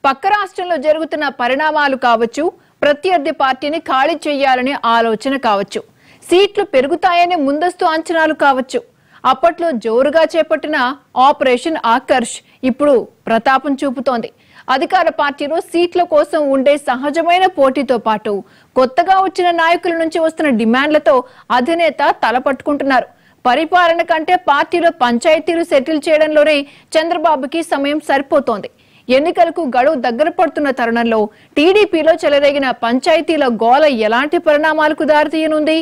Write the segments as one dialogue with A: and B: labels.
A: పక్క రాష్ట్రంలో జరుగుతున్న పరిణామాలు కావచ్చు, ప్రత్యర్థి పార్టీని ఖాళీ చేయాలనే ఆలోచన కావచ్చు, సీట్లు పెరుగుతాయనే ముందస్తు అంచనాలు కావచ్చు. అప్పట్లో జోరుగా చేపట్టిన ఆపరేషన్ ఆకర్ష్ ఇప్పుడు ప్రతాపం చూపుతోంది. అధికార పార్టీలో సీట్ల కోసం ఉండే సహజమైన పోటీతో పాటు కొత్తగా వచ్చిన నాయకుల నుంచి వస్తున్న డిమాండ్లతో అధినేత తలపట్టుకుంటున్నారు. పరిపాలన కంటే పార్టీలో పంచాయతీలు సెటిల్ చేయడంలోనే చంద్రబాబుకి సమయం సరిపోతోంది. ఎన్నికలకు గడువు దగ్గర పడుతున్న తరుణంలో టీడీపీలో చెలరేగిన పంచాయతీల గోల ఎలాంటి పరిణామాలకు దారితీయనుంది?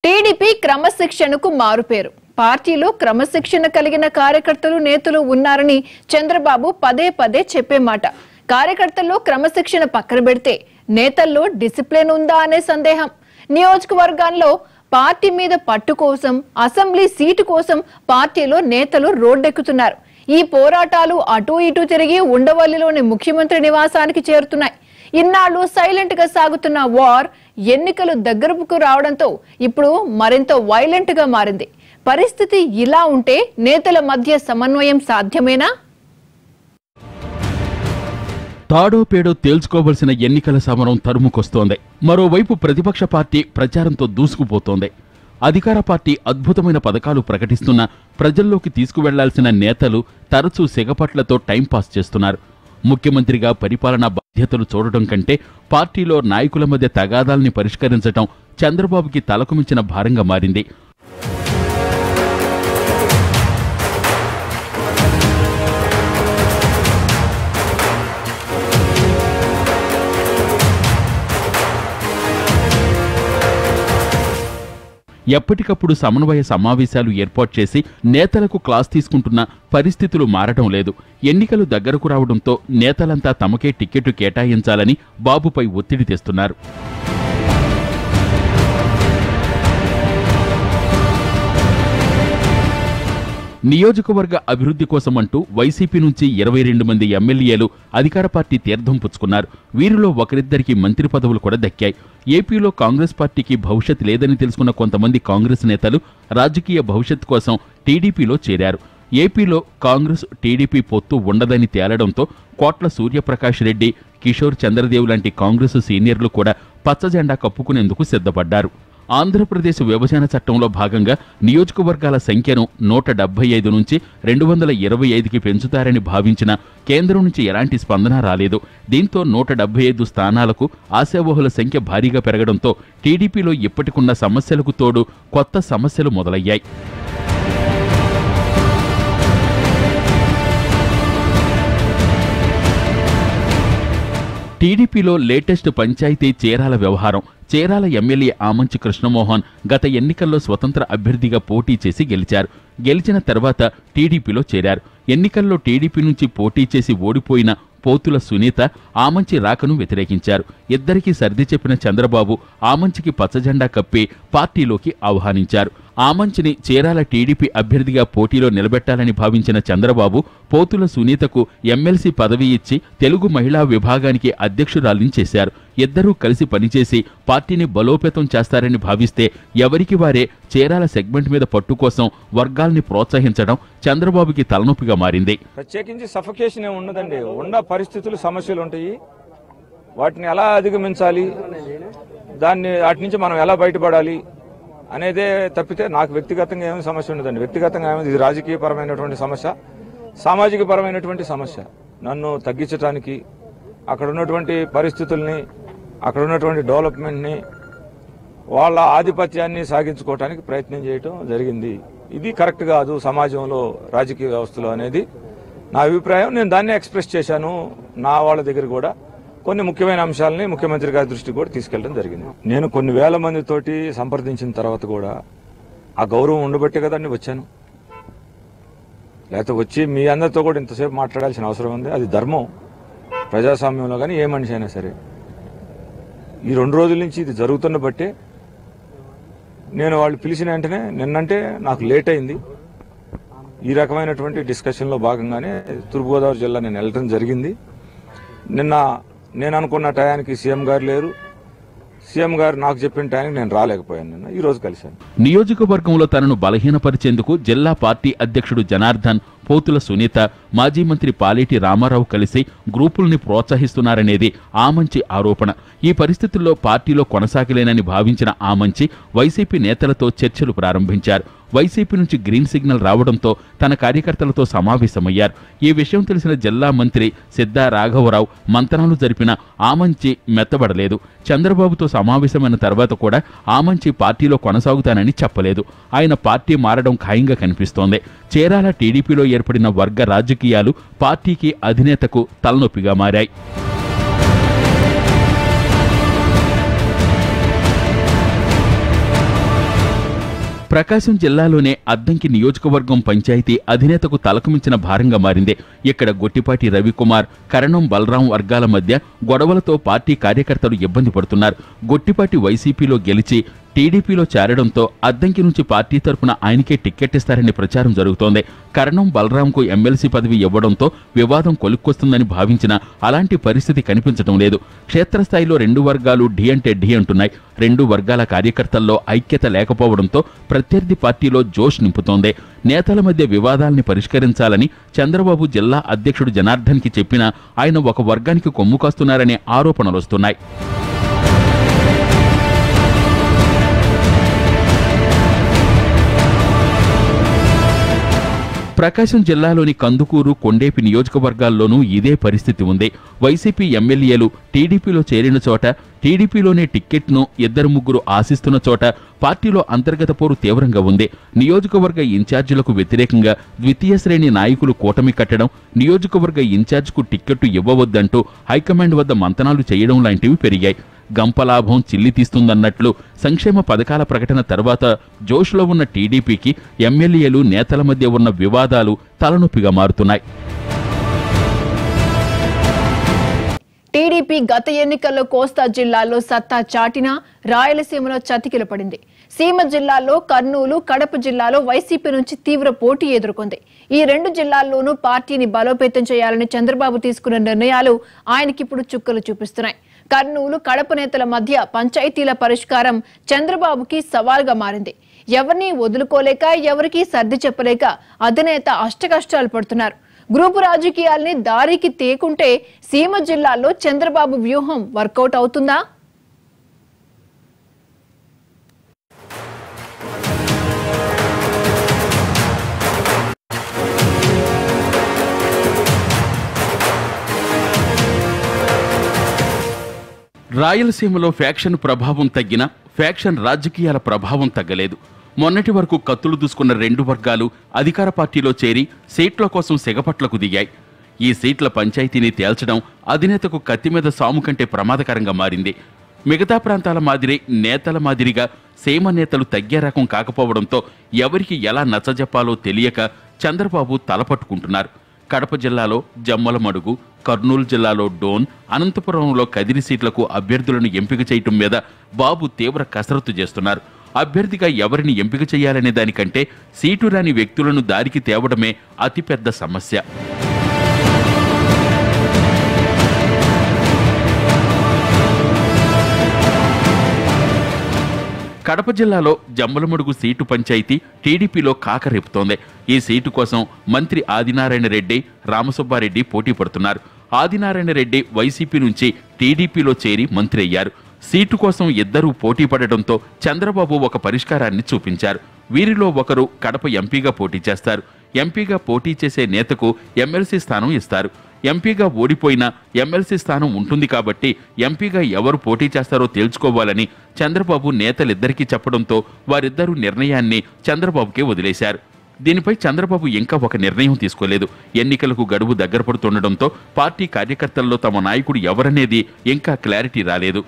A: టీడీపీ క్రమశిక్షణకు మారుపేరు. పార్టీలో క్రమశిక్షణ కలిగిన కార్యకర్తలు, నేతలు ఉన్నారని చంద్రబాబు పదే పదే చెప్పే మాట. కార్యకర్తల్లో క్రమశిక్షణ పక్కన పెడితే నేతల్లో డిసిప్లిన్ ఉందా అనే సందేహం. నియోజకవర్గాల్లో పార్టీ మీద పట్టు కోసం, అసెంబ్లీ సీటు కోసం పార్టీలో నేతలు రోడ్డెక్కుతున్నారు. ఈ పోరాటాలు అటూ ఇటూ తిరిగి ఉండవల్లిలోని ముఖ్యమంత్రి నివాసానికి చేరుతున్నాయి. ఇన్నాళ్లు సైలెంట్ గా సాగుతున్న వార్ ఎన్నికలు దగ్గరకు రావడంతో ఇప్పుడు మరింత వైలెంట్ గా మారింది. పరిస్థితి ఇలా ఉంటే నేతల మధ్య సమన్వయం సాధ్యమేనా?
B: తాడో పేడో తేల్చుకోవలసిన ఎన్నికల సమరం తరుముకొస్తోంది. మరోవైపు ప్రతిపక్ష పార్టీ ప్రచారంతో దూసుకుపోతోంది. అధికార పార్టీ అద్భుతమైన పథకాలు ప్రకటిస్తున్న ప్రజల్లోకి తీసుకువెళ్లాల్సిన నేతలు తరచూ సిగపట్లతో టైంపాస్ చేస్తున్నారు. ముఖ్యమంత్రిగా పరిపాలనా బాధ్యతలు చూడటం కంటే పార్టీలో నాయకుల మధ్య తగాదాల్ని పరిష్కరించటం చంద్రబాబుకి తలకు మించిన భారంగా మారింది. ఎప్పటికప్పుడు సమన్వయ సమావేశాలు ఏర్పాటు చేసి నేతలకు క్లాస్ తీసుకుంటున్న పరిస్థితులు మారటం లేదు. ఎన్నికలు దగ్గరకు రావడంతో నేతలంతా తమకే టిక్కెట్టు కేటాయించాలని బాబుపై ఒత్తిడి తెస్తున్నారు. నియోజకవర్గ అభివృద్ధి కోసమంటూ వైసీపీ నుంచి 22 మంది ఎమ్మెల్యేలు అధికార పార్టీ తీర్థం పుచ్చుకున్నారు. వీరిలో ఒకరిద్దరికి మంత్రి పదవులు కూడా దక్కాయి. ఏపీలో కాంగ్రెస్ పార్టీకి భవిష్యత్ లేదని తెలుసుకున్న కొంతమంది కాంగ్రెస్ నేతలు రాజకీయ భవిష్యత్ కోసం టీడీపీలో చేరారు. ఏపీలో కాంగ్రెస్ టీడీపీ పొత్తు ఉండదని తేలడంతో కోట్ల సూర్యప్రకాష్ రెడ్డి, కిషోర్ చంద్రదేవ్ లాంటి కాంగ్రెస్ సీనియర్లు కూడా పచ్చజెండా కప్పుకునేందుకు సిద్ధపడ్డారు. ఆంధ్రప్రదేశ్ విభజన చట్టంలో భాగంగా నియోజకవర్గాల సంఖ్యను 175 నుంచి 225కి పెంచుతారని భావించిన కేంద్రం నుంచి ఎలాంటి స్పందన రాలేదు. దీంతో 175 స్థానాలకు ఆశావహుల సంఖ్య భారీగా పెరగడంతో టీడీపీలో ఇప్పటికున్న సమస్యలకు తోడు కొత్త సమస్యలు మొదలయ్యాయి. టీడీపీలో లేటెస్ట్ పంచాయతీ చీరాల వ్యవహారం. చీరాల ఎమ్మెల్యే ఆమంచి కృష్ణమోహన్ గత ఎన్నికల్లో స్వతంత్ర అభ్యర్థిగా పోటీ చేసి గెలిచారు. గెలిచిన తర్వాత టీడీపీలో చేరారు. ఎన్నికల్లో టీడీపీ నుంచి పోటీ చేసి ఓడిపోయిన పోతుల సునీత ఆమంచి రాకను వ్యతిరేకించారు. ఇద్దరికీ సర్ది చెప్పిన చంద్రబాబు ఆమంచికి పచ్చజెండా కప్పి పార్టీలోకి ఆహ్వానించారు. ఆమంచిని చీరాల టీడీపీ అభ్యర్థిగా పోటీలో నిలబెట్టాలని భావించిన చంద్రబాబు పోతుల సునీతకు ఎమ్మెల్సీ పదవి ఇచ్చి తెలుగు మహిళా విభాగానికి అధ్యక్షురాలిని చేశారు. ఇద్దరూ కలిసి పనిచేసి పార్టీని బలోపేతం చేస్తారని భావిస్తే ఎవరికి వారే చీరాల సెగ్మెంట్ మీద పట్టు కోసం వర్గాల్ని ప్రోత్సహించడం చంద్రబాబుకి తలనొప్పిగా మారింది.
C: ప్రత్యేకించి సఫకేషన్ ఉండదండి. ఉన్న పరిస్థితులు, సమస్యలు ఉంటాయి. వాటిని ఎలా అధిగమించాలి, వాటి నుంచి మనం ఎలా బయటపడాలి అనేదే తప్పితే నాకు వ్యక్తిగతంగా ఏమైనా సమస్య ఉండదండి. వ్యక్తిగతంగా ఏమైనా ఇది రాజకీయపరమైనటువంటి సమస్య, సామాజిక పరమైనటువంటి సమస్య. నన్ను తగ్గించడానికి, అక్కడ ఉన్నటువంటి పరిస్థితుల్ని, అక్కడ ఉన్నటువంటి డెవలప్మెంట్ని, వాళ్ళ ఆధిపత్యాన్ని సాగించుకోవడానికి ప్రయత్నం చేయటం జరిగింది. ఇది కరెక్ట్ కాదు సమాజంలో, రాజకీయ వ్యవస్థలో అనేది నా అభిప్రాయం. నేను దాన్ని ఎక్స్ప్రెస్ చేశాను. నా వాళ్ళ దగ్గర కూడా కొన్ని ముఖ్యమైన అంశాలని ముఖ్యమంత్రి గారి దృష్టికి కూడా తీసుకెళ్లడం జరిగింది. నేను కొన్ని వేల మందితోటి సంప్రదించిన తర్వాత కూడా ఆ గౌరవం ఉండబట్టే కదండి వచ్చాను. లేకపోతే వచ్చి మీ అందరితో కూడా ఇంతసేపు మాట్లాడాల్సిన అవసరం ఉంది. అది ధర్మం ప్రజాస్వామ్యంలో. కానీ ఏ మనిషి అయినా సరే ఈ 2 రోజుల నుంచి ఇది జరుగుతున్న బట్టే నేను వాళ్ళు పిలిచిన వెంటనే, నిన్నంటే నాకు లేట్ అయింది, ఈ రకమైనటువంటి డిస్కషన్లో భాగంగానే తూర్పుగోదావరి జిల్లా నేను వెళ్ళడం జరిగింది. నిన్న నేను అనుకున్న టయానికి సీఎం గారు లేరు. సీఎం గారు నాకు చెప్పిన టైంకి నేను రాలేకపోయాను. నిన్న ఈ రోజు కలిశాను.
B: నియోజకవర్గంలో తనను బలహీనపరిచేందుకు జిల్లా పార్టీ అధ్యక్షుడు జనార్దన్, పోతుల సునీత, మాజీ మంత్రి పాలేటి రామారావు కలిసి గ్రూపుల్ని ప్రోత్సహిస్తున్నారనేది ఆమంచి ఆరోపణ. ఈ పరిస్థితుల్లో పార్టీలో కొనసాగలేనని భావించిన ఆమంచి వైసీపీ నేతలతో చర్చలు ప్రారంభించారు. వైసీపీ నుంచి గ్రీన్ సిగ్నల్ రావడంతో తన కార్యకర్తలతో సమావేశమయ్యారు. ఈ విషయం తెలిసిన జిల్లా మంత్రి సిద్ధా రాఘవరావు మంతనాలు జరిపిన ఆమంచి మెత్తబడలేదు. చంద్రబాబుతో సమావేశమైన తర్వాత కూడా ఆమంచి పార్టీలో కొనసాగుతానని చెప్పలేదు. ఆయన పార్టీ మారడం ఖాయంగా కనిపిస్తోంది. చీరాల టీడీపీలో ఏర్పడిన వర్గ రాజకీయాలు పార్టీకి అధినేతకు తలనొప్పిగా మారాయి. ప్రకాశం జిల్లాలోనే అద్దంకి నియోజకవర్గం పంచాయతీ అధినేతకు తలకు మించిన భారంగా మారింది. ఇక్కడ గొట్టిపాటి రవికుమార్, కరణం బలరాం వర్గాల మధ్య గొడవలతో పార్టీ కార్యకర్తలు ఇబ్బంది పడుతున్నారు. గొట్టిపాటి వైసీపీలో గెలిచి టీడీపీలో చేరడంతో అద్దంకి నుంచి పార్టీ తరఫున ఆయనకే టిక్కెట్ ఇస్తారని ప్రచారం జరుగుతోంది. కరణం బలరాంకు ఎమ్మెల్సీ పదవి ఇవ్వడంతో వివాదం కొలుక్కొస్తుందని భావించినా అలాంటి పరిస్థితి కనిపించడం లేదు. క్షేత్రస్థాయిలో రెండు వర్గాలు ఢీ అంటే ఢీ అంటున్నాయి. రెండు వర్గాల కార్యకర్తల్లో ఐక్యత లేకపోవడంతో ప్రత్యర్థి పార్టీలో జోష్ నింపుతోంది. నేతల మధ్య వివాదాల్ని పరిష్కరించాలని చంద్రబాబు జిల్లా అధ్యక్షుడు జనార్దన్కి చెప్పినా ఆయన ఒక వర్గానికి కొమ్ము కాస్తున్నారనే ఆరోపణలొస్తున్నాయి. ప్రకాశం జిల్లాలోని కందుకూరు, కొండేపి నియోజకవర్గాల్లోనూ ఇదే పరిస్థితి ఉంది. వైసీపీ ఎమ్మెల్యేలు టీడీపీలో చేరిన చోట, టీడీపీలోనే టిక్కెట్ను ఇద్దరు ముగ్గురు ఆశిస్తున్న చోట పార్టీలో అంతర్గత పోరు తీవ్రంగా ఉంది. నియోజకవర్గ ఇన్ఛార్జీలకు వ్యతిరేకంగా ద్వితీయ శ్రేణి నాయకులు కూటమి కట్టడం, నియోజకవర్గ ఇన్ఛార్జికు టిక్కెట్టు ఇవ్వవద్దంటూ హైకమాండ్ వద్ద మంతనాలు చేయడం లాంటివి పెరిగాయి. గంపలాభం చిల్లి తీస్తుందన్నట్లు సంక్షేమ పథకాల ప్రకటన తర్వాత జోష్లో ఉన్న టీడీపీకి ఎమ్మెల్యేలు, నేతల మధ్య ఉన్న వివాదాలు తలనొప్పిగా మారుతున్నాయి.
A: టీడీపీ గత ఎన్నికల్లో కోస్తా జిల్లాల్లో సత్తా చాటినా రాయలసీమలో చతికిల పడింది. సీమ జిల్లాల్లో కర్నూలు, కడప జిల్లాలో వైసీపీ నుంచి తీవ్ర పోటీ ఎదుర్కొంది. ఈ రెండు జిల్లాల్లోనూ పార్టీని బలోపేతం చేయాలని చంద్రబాబు తీసుకున్న నిర్ణయాలు ఆయనకిప్పుడు చుక్కలు చూపిస్తున్నాయి. కర్నూలు, కడప నేతల మధ్య పంచాయతీల పరిష్కారం చంద్రబాబుకి సవాల్గా మారింది. ఎవరిని వదులుకోలేక, ఎవరికి సర్ది చెప్పలేక అధినేత అష్టకష్టాలు పడుతున్నారు. గ్రూపు రాజకీయాల్ని దారికి తేకుంటే సీమ జిల్లాల్లో చంద్రబాబు వ్యూహం వర్కౌట్ అవుతుందా?
B: రాయలసీమలో ఫ్యాక్షన్ ప్రభావం తగ్గినా ఫ్యాక్షన్ రాజకీయాల ప్రభావం తగ్గలేదు. మొన్నటి వరకు కత్తులు దూసుకున్న రెండు వర్గాలు అధికార పార్టీలో చేరి సీట్ల కోసం సెగపట్లకు దిగాయి. ఈ సీట్ల పంచాయతీని తేల్చడం అధినేతకు కత్తి మీద సాము కంటే ప్రమాదకరంగా మారింది. మిగతా ప్రాంతాల మాదిరి, నేతల మాదిరిగా సీమ నేతలు తగ్గే రకం కాకపోవడంతో ఎవరికి ఎలా నచ్చజెప్పాలో తెలియక చంద్రబాబు తలపట్టుకుంటున్నారు. కడప జిల్లాలో జమ్మలమడుగు, కర్నూలు జిల్లాలో డోన్, అనంతపురంలో కదిరి సీట్లకు అభ్యర్థులను ఎంపిక చేయటం మీద బాబు తీవ్ర కసరత్తు చేస్తున్నారు. అభ్యర్థిగా ఎవరిని ఎంపిక చేయాలనే దానికంటే సీటు రాని వ్యక్తులను దారికి తేవడమే అతిపెద్ద సమస్య. కడప జిల్లాలో జమ్మలమడుగు సీటు పంచాయతీ టీడీపీలో కాకరేపుతోంది. ఈ సీటు కోసం మంత్రి ఆదినారాయణ రెడ్డి, రామసుబ్బారెడ్డి పోటీ పడుతున్నారు. ఆదినారాయణ రెడ్డి వైసీపీ నుంచి టీడీపీలో చేరి మంత్రి అయ్యారు. సీటు కోసం ఇద్దరూ పోటీ పడడంతో చంద్రబాబు ఒక పరిష్కారాన్ని చూపించారు. వీరిలో ఒకరు కడప ఎంపీగా పోటీ చేస్తారు. ఎంపీగా పోటీ చేసే నేతకు ఎమ్మెల్సీ స్థానం ఇస్తారు. ఎంపీగా ఓడిపోయినా ఎమ్మెల్సీ స్థానం ఉంటుంది కాబట్టి ఎంపీగా ఎవరు పోటీ చేస్తారో తేల్చుకోవాలని చంద్రబాబు నేతలిద్దరికీ చెప్పడంతో వారిద్దరూ నిర్ణయాన్ని చంద్రబాబుకే వదిలేశారు. దీనిపై చంద్రబాబు ఇంకా ఒక నిర్ణయం తీసుకోలేదు. ఎన్నికలకు గడువు దగ్గర పడుతుండటంతో పార్టీ కార్యకర్తల్లో తమ నాయకుడు ఎవరనేది ఇంకా క్లారిటీ రాలేదు.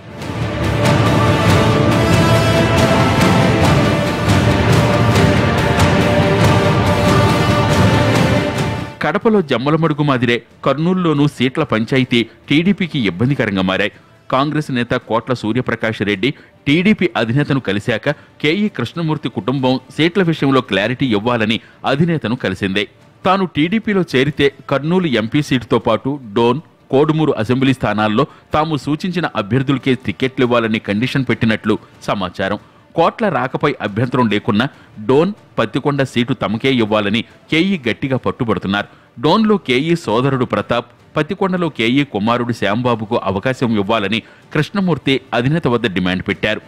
B: కడపలో జమ్మలమడుగు మాదిరే కర్నూలులోనూ సీట్ల పంచాయతీ టీడీపీకి ఇబ్బందికరంగా మారాయి. కాంగ్రెస్ నేత కోట్ల సూర్యప్రకాష్ రెడ్డి టీడీపీ అధినేతను కలిశాక కేఈ కృష్ణమూర్తి కుటుంబం సీట్ల విషయంలో క్లారిటీ ఇవ్వాలని అధినేతను కలిసిందే. తాను టీడీపీలో చేరితే కర్నూలు ఎంపీ సీటుతో పాటు డోన్, కోడుమూరు అసెంబ్లీ స్థానాల్లో తాము సూచించిన అభ్యర్థులకే టికెట్లు ఇవ్వాలని కండిషన్ పెట్టినట్లు సమాచారం. కోట్ల రాకపై అభ్యంతరం లేకున్నా డోన్, పత్తికొండ సీటు తమకే ఇవ్వాలని కేఈ గట్టిగా పట్టుబడుతున్నారు. డోన్లో కేఈ సోదరుడు ప్రతాప్, పత్తికొండలో కేఈ కుమారుడు శ్యాంబాబుకు అవకాశం ఇవ్వాలని కృష్ణమూర్తి అధినేత వద్ద డిమాండ్ పెట్టారు.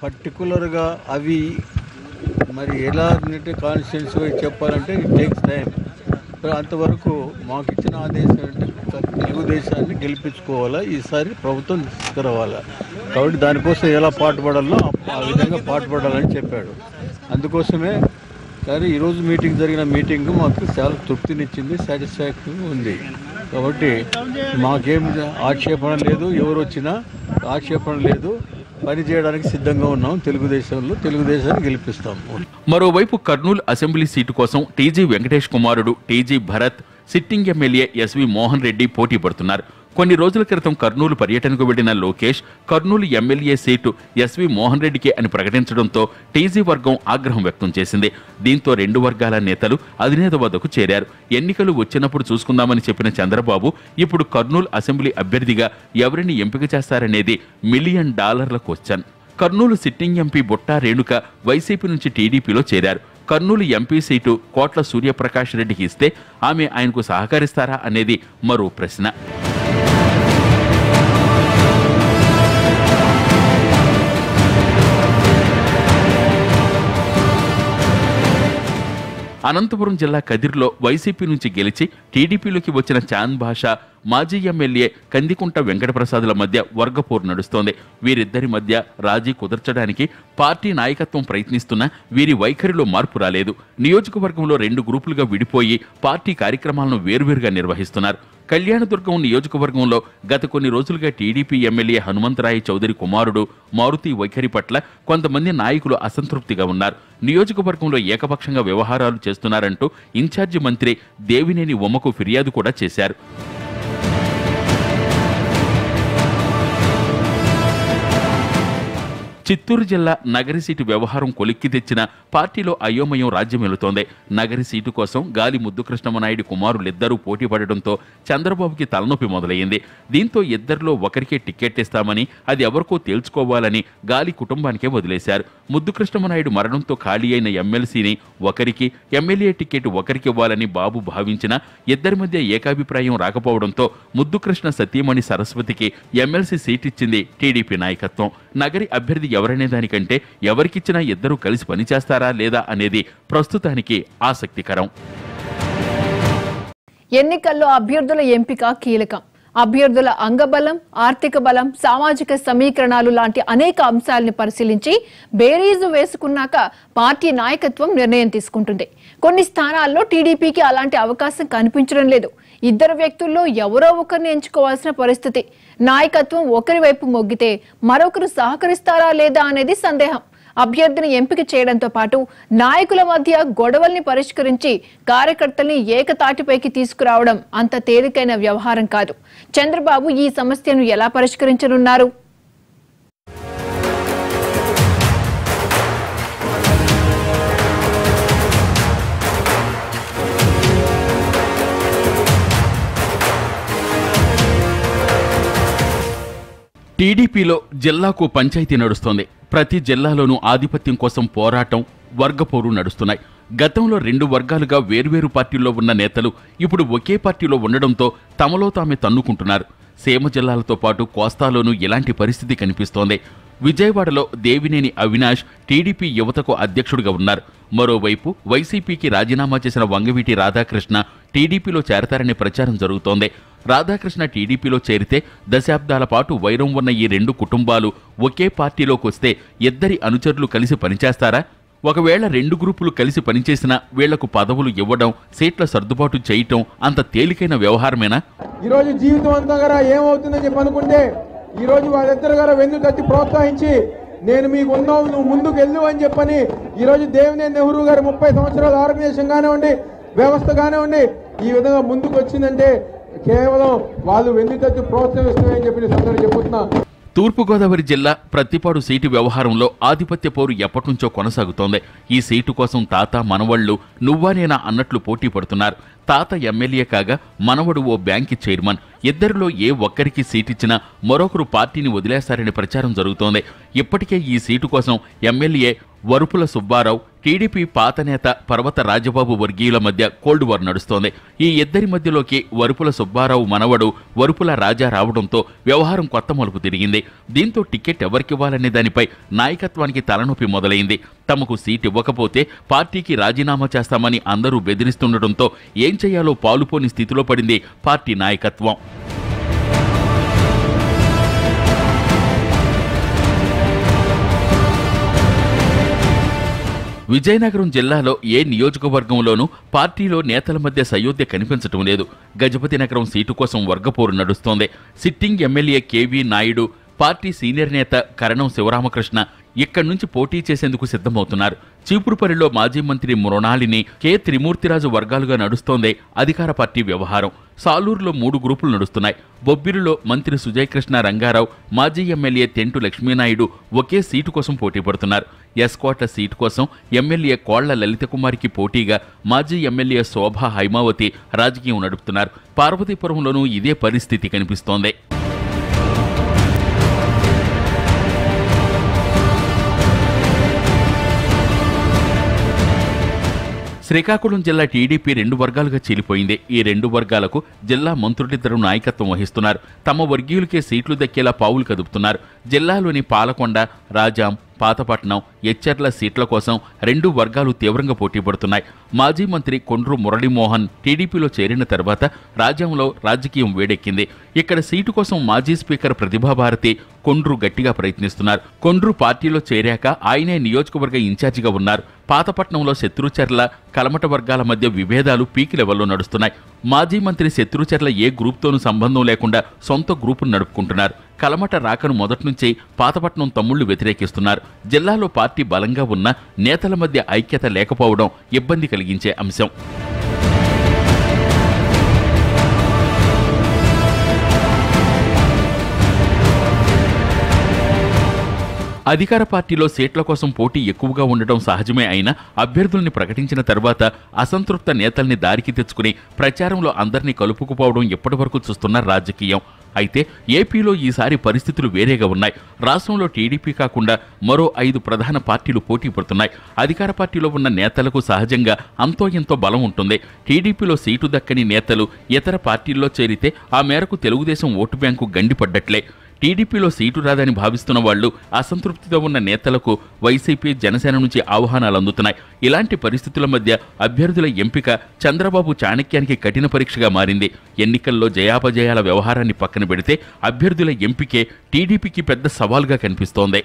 D: పర్టికులర్గా అవి మరి ఎలా కాన్స్టిట్యున్సీ చెప్పాలంటే ఇట్ టేక్స్ టైం. అంతవరకు మాకు ఇచ్చిన ఆదేశం అంటే తెలుగుదేశాన్ని గెలిపించుకోవాలా, ఈసారి ప్రభుత్వం తీసుకురావాలా. కాబట్టి దానికోసం ఎలా పాటుపడాలో ఆ విధంగా పాటుపడాలని చెప్పాడు. అందుకోసమే కానీ ఈరోజు జరిగిన మీటింగ్ మాకు చాలా తృప్తినిచ్చింది, సాటిస్ఫాక్షన్ ఉంది. కాబట్టి మాకేం ఆక్షేపణ లేదు, ఎవరు వచ్చినా ఆక్షేపణ లేదు. పని చేయడానికి సిద్ధంగా ఉన్నాం. తెలుగుదేశాన్ని గెలిపిస్తాం.
B: మరోవైపు కర్నూలు అసెంబ్లీ సీటు కోసం టీజీ వెంకటేష్ కుమారుడు TG Bharat, sitting MLA SV Mohan Reddy పోటీ పడుతున్నారు. కొన్ని రోజుల క్రితం కర్నూలు పర్యటనకు వెళ్లిన Lokesh Kurnool MLA seat SV Mohan రెడ్డికే అని ప్రకటించడంతో టీజీ వర్గం ఆగ్రహం వ్యక్తం చేసింది. దీంతో రెండు వర్గాల నేతలు అధినేత వద్దకు చేరారు. ఎన్నికలు వచ్చినప్పుడు చూసుకుందామని చెప్పిన చంద్రబాబు ఇప్పుడు కర్నూలు అసెంబ్లీ అభ్యర్థిగా ఎవరిని ఎంపిక చేస్తారనేది $1 million question. Kurnool sitting MP Butta Renuka YCP నుంచి టీడీపీలో చేరారు. కర్నూలు ఎంపీ సీటు కోట్ల సూర్యప్రకాష్ రెడ్డికి ఇస్తే ఆమె ఆయనకు సహకరిస్తారా అనేది మరో ప్రశ్న. అనంతపురం జిల్లా కదిర్లో వైసీపీ నుంచి గెలిచి టీడీపీలోకి వచ్చిన చాంద్ భాషా, మాజీ ఎమ్మెల్యే కందికుంట వెంకటప్రసాద్ల మధ్య వర్గపోరు నడుస్తోంది. వీరిద్దరి మధ్య రాజీ కుదర్చడానికి పార్టీ నాయకత్వం ప్రయత్నిస్తున్నా వీరి వైఖరిలో మార్పు రాలేదు. నియోజకవర్గంలో 2 గ్రూపులుగా విడిపోయి పార్టీ కార్యక్రమాలను వేర్వేరుగా నిర్వహిస్తున్నారు. కళ్యాణదుర్గం నియోజకవర్గంలో గత కొన్ని రోజులుగా టీడీపీ ఎమ్మెల్యే హనుమంతరాయ చౌదరి కుమారుడు మారుతి వైఖరి పట్ల కొంతమంది నాయకులు అసంతృప్తిగా ఉన్నారు. నియోజకవర్గంలో ఏకపక్షంగా వ్యవహారాలు చేస్తున్నారంటూ ఇన్ఛార్జి మంత్రి దేవినేని ఉమ్మకు ఫిర్యాదు కూడా చేశారు. చిత్తూరు జిల్లా నగరి సీటు వ్యవహారం కొలిక్కి తెచ్చిన పార్టీలో అయోమయం రాజ్యమేలుతోంది. నగరి సీటు కోసం గాలి ముద్దుకృష్ణమనాయుడు కుమారులిద్దరూ పోటీ పడడంతో చంద్రబాబుకి తలనొప్పి మొదలైంది. దీంతో ఇద్దరిలో ఒకరికే టికెట్ ఇస్తామని, అది ఎవరికో తేల్చుకోవాలని గాలి కుటుంబానికే వదిలేశారు. ముద్దుకృష్ణమనాయుడు మరణంతో ఖాళీ అయిన ఎమ్మెల్సీని ఒకరికి, ఎమ్మెల్యే టికెట్ ఒకరికి ఇవ్వాలని బాబు భావించినా ఇద్దరి మధ్య ఏకాభిప్రాయం రాకపోవడంతో ముద్దుకృష్ణ సతీమణి సరస్వతికి ఎమ్మెల్సీ సీట్ ఇచ్చింది టీడీపీ నాయకత్వం. నగరి అభ్యర్థి ఎవరనే దానికంటే ఎవరికిచ్చినా ఇద్దరూ కలిసి పనిచేస్తారా లేదా అనేది ప్రస్తుతానికి ఆసక్తికరం.
A: ఎన్నికల్లో అభ్యర్థుల ఎంపిక కీలకం. అభ్యర్థుల అంగబలం, ఆర్థిక బలం, సామాజిక సమీకరణాలు లాంటి అనేక అంశాలను పరిశీలించి బేరీజు వేసుకున్నాక పార్టీ నాయకత్వం నిర్ణయం తీసుకుంటుంది. కొన్ని స్థానాల్లో టీడీపీకి అలాంటి అవకాశం కనిపించడం లేదు. ఇద్దరు వ్యక్తుల్లో ఎవరో ఒకరిని ఎంచుకోవాల్సిన పరిస్థితి. నాయకత్వం ఒకరి వైపు మొగ్గితే మరొకరు సహకరిస్తారా లేదా అనేది సందేహం. అభ్యర్థిని ఎంపిక చేయడంతో పాటు నాయకుల మధ్య గొడవల్ని పరిష్కరించి కార్యకర్తల్ని ఏకతాటిపైకి తీసుకురావడం అంత తేలికైన వ్యవహారం కాదు. చంద్రబాబు ఈ సమస్యను ఎలా పరిష్కరించనున్నారు?
B: టీడీపీలో జిల్లాకు పంచాయతీ నడుస్తోంది. ప్రతి జిల్లాలోనూ ఆధిపత్యం కోసం పోరాటం, వర్గపోరు నడుస్తున్నాయి. గతంలో 2 వర్గాలుగా వేర్వేరు పార్టీల్లో ఉన్న నేతలు ఇప్పుడు ఒకే పార్టీలో ఉండడంతో తమలో తామే తన్నుకుంటున్నారు. సీమ జిల్లాలతో పాటు కోస్తాలోనూ ఇలాంటి పరిస్థితి కనిపిస్తోంది. విజయవాడలో దేవినేని అవినాష్ టీడీపీ యువతకు అధ్యక్షుడిగా ఉన్నారు. మరోవైపు వైసీపీకి రాజీనామా చేసిన వంగవీటి రాధాకృష్ణ టీడీపీలో చేరతారనే ప్రచారం జరుగుతోంది. రాధాకృష్ణ టీడీపీలో చేరితే దశాబ్దాల పాటు వైరం ఉన్న ఈ 2 కుటుంబాలు ఒకే పార్టీలోకి వస్తే ఇద్దరి అనుచరులు కలిసి పనిచేస్తారా? ఒకవేళ 2 గ్రూపులు కలిసి పనిచేసినా వీళ్లకు పదవులు ఇవ్వడం, సీట్ల సర్దుబాటు చేయటం అంత తేలికైన వ్యవహారమేనా?
E: ఈరోజు జీవితం అంతా గారా ఏమవుతుందని చెప్పి అనుకుంటే ఈరోజు వాళ్ళిద్దరు గారా వెన్ను తట్టి ప్రోత్సహించి నేను మీకు ఉన్నావు, నువ్వు ముందుకు వెళ్ళు అని చెప్పని ఈరోజు దేవినేని నెహ్రూ గారు 30 సంవత్సరాల ఆర్గనైజేషన్ కానివ్వండి, వ్యవస్థ కానివ్వండి, ఈ విధంగా ముందుకు వచ్చిందంటే కేవలం వాళ్ళు వెన్ను తట్టి ప్రోత్సహిస్తున్నాయని చెప్పి సందర్భంగా చెప్పుతున్నా.
B: తూర్పుగోదావరి జిల్లా ప్రత్తిపాడు సీటు వ్యవహారంలో ఆధిపత్య పోరు ఎప్పటినుంచో కొనసాగుతోంది. ఈ సీటు కోసం తాత మనవళ్లు నువ్వా నేనా అన్నట్లు పోటీ పడుతున్నారు. తాత ఎమ్మెల్యే కాగా మనవడు ఓ బ్యాంకి చైర్మన్. ఇద్దరిలో ఏ ఒక్కరికి సీటిచ్చినా మరొకరు పార్టీని వదిలేస్తారనే ప్రచారం జరుగుతోంది. ఇప్పటికే ఈ సీటు కోసం ఎమ్మెల్యే వరుపుల సుబ్బారావు, టీడీపీ పాత నేత పర్వత రాజబాబు వర్గీయుల మధ్య కోల్డ్ వార్ నడుస్తోంది. ఈ ఇద్దరి మధ్యలోకి వరుపుల సుబ్బారావు మనవడు వరుపుల రాజా రావడంతో వ్యవహారం కొత్త మలుపు తిరిగింది. దీంతో టికెట్ ఎవరికివ్వాలనే దానిపై నాయకత్వానికి తలనొప్పి మొదలైంది. తమకు సీట్ ఇవ్వకపోతే పార్టీకి రాజీనామా చేస్తామని అందరూ బెదిరిస్తుండటంతో ఏం చేయాలో పాలుపోని స్థితిలో పడింది పార్టీ నాయకత్వం. విజయనగరం జిల్లాలో ఏ నియోజకవర్గంలోనూ పార్టీలో నేతల మధ్య సయోధ్య కనిపించటం లేదు. గజపతి నగరం సీటు కోసం వర్గపోరు నడుస్తోంది. Sitting MLA KV Naidu, party senior నేత కరణం శివరామకృష్ణ ఇక్కడి నుంచి పోటీ చేసేందుకు సిద్ధమవుతున్నారు. చీపురుపల్లిలో మాజీ మంత్రి మృణాలిని, కె త్రిమూర్తిరాజు వర్గాలుగా నడుస్తోంది అధికార పార్టీ వ్యవహారం. సాలూరులో 3 గ్రూపులు నడుస్తున్నాయి. బొబ్బిలిలో మంత్రి సుజయకృష్ణ రంగారావు, మాజీ ఎమ్మెల్యే తెంటు లక్ష్మీనాయుడు ఒకే సీటు కోసం పోటీ పడుతున్నారు. ఎస్కోట సీటు కోసం ఎమ్మెల్యే కోళ్ల లలితకుమారికి పోటీగా మాజీ ఎమ్మెల్యే శోభా హైమావతి రాజకీయం నడుపుతున్నారు. పార్వతీపురంలోనూ ఇదే పరిస్థితి కనిపిస్తోంది. శ్రీకాకుళం జిల్లా టీడీపీ 2 వర్గాలుగా చీలిపోయింది. ఈ 2 వర్గాలకు జిల్లా మంత్రులిద్దరూ నాయకత్వం వహిస్తున్నారు. తమ వర్గీయులకే సీట్లు దక్కేలా పావులు కదుపుతున్నారు. జిల్లాలోని పాలకొండ, రాజాం, పాతపట్నం, ఎచ్చెర్ల సీట్ల కోసం 2 వర్గాలు తీవ్రంగా పోటీ పడుతున్నాయి. మాజీ మంత్రి కొండ్రు మురళీమోహన్ టీడీపీలో చేరిన తర్వాత రాజ్యంలో రాజకీయం వేడెక్కింది. ఇక్కడ సీటు కోసం మాజీ స్పీకర్ ప్రతిభాభారతి కొండ్రు గట్టిగా ప్రయత్నిస్తున్నారు. కొండ్రు పార్టీలో చేరాక ఆయనే నియోజకవర్గ ఇన్ఛార్జిగా ఉన్నారు. పాతపట్నంలో శత్రుచర్ల, కలమట వర్గాల మధ్య విభేదాలు పీక్ లెవెల్లో నడుస్తున్నాయి. మాజీ మంత్రి శత్రుచర్ల ఏ గ్రూప్తోనూ సంబంధం లేకుండా సొంత గ్రూపును నడుపుకుంటున్నారు. కలమట రాకను మొదటి నుంచి పాతపట్నం తమ్ముళ్లు వ్యతిరేకిస్తున్నారు. జిల్లాలో పార్టీ బలంగా ఉన్న నేతల మధ్య ఐక్యత లేకపోవడం ఇబ్బంది కలిగించే అంశం. అధికార పార్టీలో సీట్ల కోసం పోటీ ఎక్కువగా ఉండటం సహజమే అయినా అభ్యర్థుల్ని ప్రకటించిన తర్వాత అసంతృప్త నేతల్ని దారికి తెచ్చుకుని ప్రచారంలో అందరినీ కలుపుకుపోవడం ఇప్పటివరకు చూస్తున్న రాజకీయం. అయితే ఏపీలో ఈసారి పరిస్థితులు వేరేగా ఉన్నాయి. రాష్ట్రంలో టీడీపీ కాకుండా మరో 5 ప్రధాన పార్టీలు పోటీ పడుతున్నాయి. అధికార పార్టీలో ఉన్న నేతలకు సహజంగా అంతో ఎంతో బలం ఉంటుంది. టీడీపీలో సీటు దక్కని నేతలు ఇతర పార్టీల్లో చేరితే ఆ మేరకు తెలుగుదేశం ఓటు బ్యాంకు గండిపడ్డట్లే. టీడీపీలో సీటు రాదని భావిస్తున్న వాళ్లు, అసంతృప్తితో ఉన్న నేతలకు వైసీపీ, జనసేన నుంచి ఆహ్వానాలు అందుతున్నాయి. ఇలాంటి పరిస్థితుల మధ్య అభ్యర్థుల ఎంపిక చంద్రబాబు చాణక్యానికి కఠిన పరీక్షగా మారింది. ఎన్నికల్లో జయాపజయాల వ్యవహారాన్ని పక్కన పెడితే అభ్యర్థుల ఎంపికే టీడీపీకి పెద్ద సవాల్గా కనిపిస్తోంది.